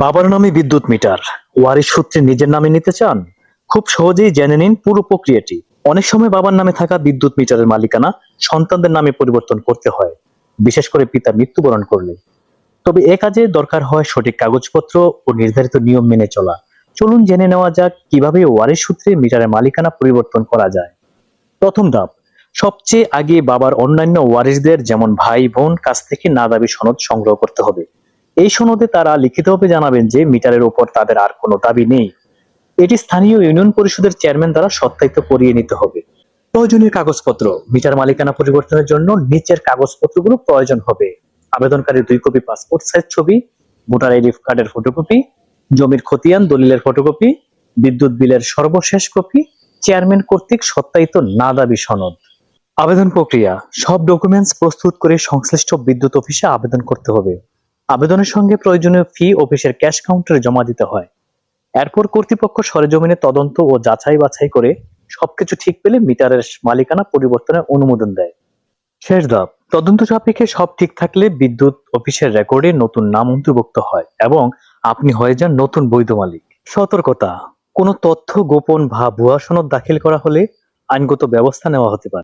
বাবার নামে বিদ্যুৎ মিটার ওয়ারিশ সূত্রে নিজের নামে নিতে চান? খুব সহজেই জেনে নিন পুরো প্রক্রিয়াটি। অনেক সময় বাবার নামে থাকা বিদ্যুৎ মিটারের মালিকানা সন্তানদের নামে পরিবর্তন করতে হয়, বিশেষ করে পিতা মৃত্যুবরণ করলে। তবে এ কাজে দরকার হয় সঠিক কাগজপত্র ও নির্ধারিত নিয়ম মেনে চলা। চলুন জেনে নেওয়া যাক কিভাবে ওয়ারিশ সূত্রে মিটারের মালিকানা পরিবর্তন করা যায়। প্রথম ধাপ, সবচেয়ে আগে বাবার অন্যান্য ওয়ারিশদের যেমন ভাই বোন কাছ থেকে না দাবি সনদ সংগ্রহ করতে হবে। এই সনদে তারা লিখিতভাবে জানাবেন যে মিটারের উপর তাদের আর কোনো দাবি নেই। এটি স্থানীয় ইউনিয়ন পরিষদের চেয়ারম্যান দ্বারা সত্যায়িত করিয়ে নিতে হবে। প্রয়োজনীয় কাগজপত্র, মিটার মালিকানা পরিবর্তনের জন্য নিচের কাগজপত্রগুলো প্রয়োজন হবে: আবেদনকারীর 2 কপি পাসপোর্ট সাইজ ছবি, ভোটার আইডি কার্ডের ফটোকপি, জমির খতিয়ান দলিলের ফটোকপি, বিদ্যুৎ বিলের সর্বশেষ কপি, চেয়ারম্যান কর্তৃক সত্যায়িত না দাবি সনদ। আবেদন প্রক্রিয়া: সব ডকুমেন্টস প্রস্তুত করে সংশ্লিষ্ট বিদ্যুৎ অফিসে আবেদন করতে হবে। আবেদনের সঙ্গে প্রয়োজনীয় ফি অফিসের ক্যাশ কাউন্টারে জমা দিতে হয়। এরপর কর্তৃপক্ষ সরেজমিনে তদন্ত ও যাচাই বাছাই করে সবকিছু ঠিক পেলে মিটারের মালিকানা পরিবর্তনের অনুমোদন দেয়। শেষ ধাপ, তদন্ত সাপেক্ষে সব ঠিক থাকলে বিদ্যুৎ অফিসের রেকর্ডে নতুন নাম অন্তর্ভুক্ত হয় এবং আপনি হয়ে যান নতুন বৈধ মালিক। সতর্কতা: কোনো তথ্য গোপন বা ভুয়া সনদ দাখিল করা হলে আইনগত ব্যবস্থা নেওয়া হতে পারে।